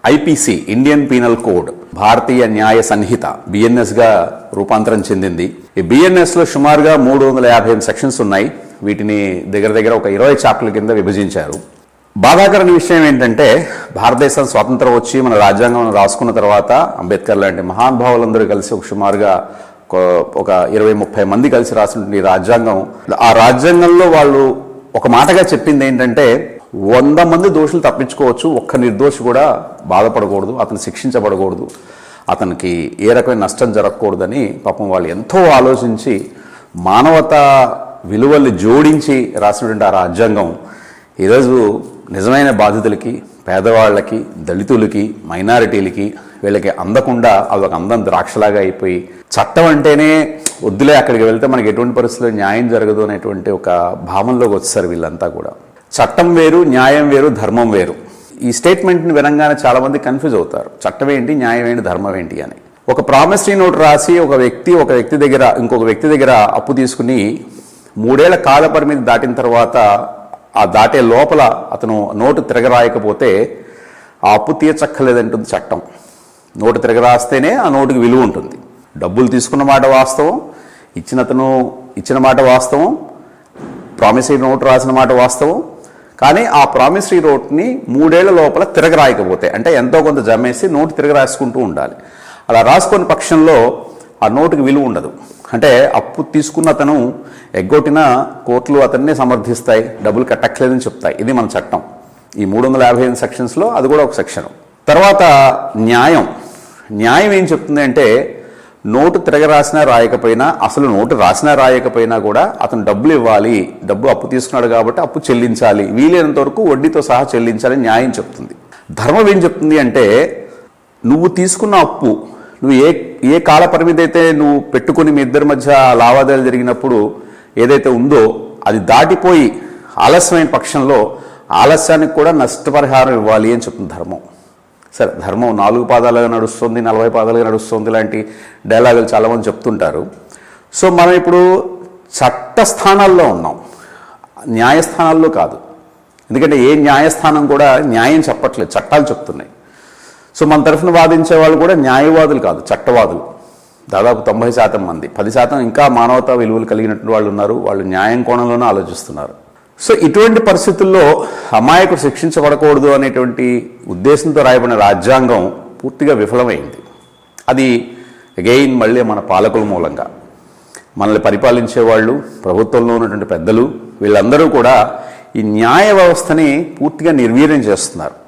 IPC Indian penal code భారతీయ న్యాయ సంహిత BNS గా రూపాంతరం చెందింది. ఈ బిఎన్ఎస్ లో సుమారుగా 358 సెక్షన్స్ ఉన్నాయి. వీటిని దగ్గర ఒక 20 చాప్టర్ల కింద విభజించారు. బాధాకరమైన విషయం ఏంటంటే భారతదేశం స్వాతంత్రం వచ్చి మన రాజ్యాంగం రాసుకున్న తర్వాత అంబేద్కర్ లాంటి మహానుభావులందరూ కలిసి సుమారుగా ఒక 20-30 మంది కలిసి రాసినటువంటి రాజ్యాంగం, ఆ రాజ్యాంగంలో వాళ్ళు ఒక మాటగా చెప్పింది ఏంటంటే 100 మంది దోషులు తప్పించుకోవచ్చు, ఒక్క నిర్దోషి కూడా బాధపడకూడదు, అతను శిక్షించబడకూడదు, అతనికి ఏ రకమైన నష్టం జరగకూడదని పాపం వాళ్ళు ఎంతో ఆలోచించి మానవతా విలువల్ని జోడించి రాసినటువంటి ఆ రాజ్యాంగం ఈరోజు నిజమైన బాధితులకి, పేదవాళ్ళకి, దళితులకి, మైనారిటీలకి వీళ్ళకి అందకుండా అవి ఒక అందం ద్రాక్షలాగా అయిపోయి చట్టం అంటేనే వద్దులే అక్కడికి వెళ్తే మనకి ఎటువంటి పరిస్థితుల్లో న్యాయం జరగదు అనేటువంటి ఒక భావనలోకి వచ్చారు వీళ్ళంతా కూడా. చట్టం వేరు, న్యాయం వేరు, ధర్మం వేరు. ఈ స్టేట్మెంట్ని వినంగానే చాలామంది కన్ఫ్యూజ్ అవుతారు. చట్టం ఏంటి, న్యాయం ఏంటి, ధర్మం ఏంటి అని. ఒక ప్రామిసరీ నోట్ రాసి ఒక వ్యక్తి దగ్గర ఇంకొక వ్యక్తి దగ్గర అప్పు తీసుకుని 3 ఏళ్ల కాల పరిమితి దాటిన తర్వాత ఆ దాటే లోపల అతను నోటు తిరగరాయకపోతే ఆ అప్పు తీర్చక్కర్లేదంటుంది చట్టం. నోటు తిరగరాస్తేనే ఆ నోటుకి విలువ ఉంటుంది. డబ్బులు తీసుకున్న మాట వాస్తవం, ఇచ్చిన మాట వాస్తవం, ప్రామిసరీ నోటు రాసిన మాట వాస్తవం. కానీ ఆ ప్రామిసరీ నోట్ని 3 ఏళ్ల లోపల తిరగరాయకపోతే, అంటే ఎంతో కొంత జమేసి నోటు తిరగరాసుకుంటూ ఉండాలి. అలా రాసుకున్న పక్షంలో ఆ నోటుకి విలువ ఉండదు. అంటే అప్పు తీసుకున్న అతను ఎగ్గొట్టిన కోర్టులు అతన్నే సమర్థిస్తాయి, డబ్బులు కట్టక్కలేదని చెప్తాయి. ఇది మన చట్టం. ఈ 358 సెక్షన్స్లో అది కూడా ఒక సెక్షన్. తర్వాత న్యాయం ఏం చెప్తుంది అంటే నోటు తిరగరాసినా రాయకపోయినా, అసలు నోటు రాసినా రాయకపోయినా కూడా అతను డబ్బులు ఇవ్వాలి, డబ్బు అప్పు తీసుకున్నాడు కాబట్టి అప్పు చెల్లించాలి, వీలైనంత వరకు వడ్డీతో సహా చెల్లించాలని న్యాయం చెప్తుంది. ధర్మం ఏం చెప్తుంది అంటే నువ్వు తీసుకున్న అప్పు నువ్వు ఏ కాల పరిమితి అయితే నువ్వు పెట్టుకుని మీ ఇద్దరి మధ్య లావాదేవీలు జరిగినప్పుడు ఏదైతే ఉందో అది దాటిపోయి ఆలస్యమైన పక్షంలో ఆలస్యానికి కూడా నష్టపరిహారం ఇవ్వాలి అని చెప్తుంది ధర్మం. సరే, ధర్మం 4 పాదాలుగా నడుస్తుంది, 40 పాదాలుగా నడుస్తుంది లాంటి డైలాగులు చాలామంది చెప్తుంటారు. సో మనం ఇప్పుడు చట్టస్థానాల్లో ఉన్నాం, న్యాయస్థానాల్లో కాదు. ఎందుకంటే ఏ న్యాయస్థానం కూడా న్యాయం చెప్పట్లేదు, చట్టాలు చెప్తున్నాయి. సో మన తరఫున వాదించే వాళ్ళు కూడా న్యాయవాదులు కాదు, చట్టవాదులు. దాదాపు 90% మంది, 10% ఇంకా మానవతా విలువలు కలిగినటువంటి వాళ్ళు ఉన్నారు. వాళ్ళు న్యాయం కోణంలోనే ఆలోచిస్తున్నారు. సో ఇటువంటి పరిస్థితుల్లో అమాయకుడు శిక్షించబడకూడదు అనేటువంటి ఉద్దేశంతో రాయబడిన రాజ్యాంగం పూర్తిగా విఫలమైంది. అది అగైన్ మళ్ళీ మన పాలకుల మూలంగా, మనల్ని పరిపాలించే వాళ్ళు, ప్రభుత్వంలో ఉన్నటువంటి పెద్దలు, వీళ్ళందరూ కూడా ఈ న్యాయ వ్యవస్థని పూర్తిగా నిర్వీర్యం చేస్తున్నారు.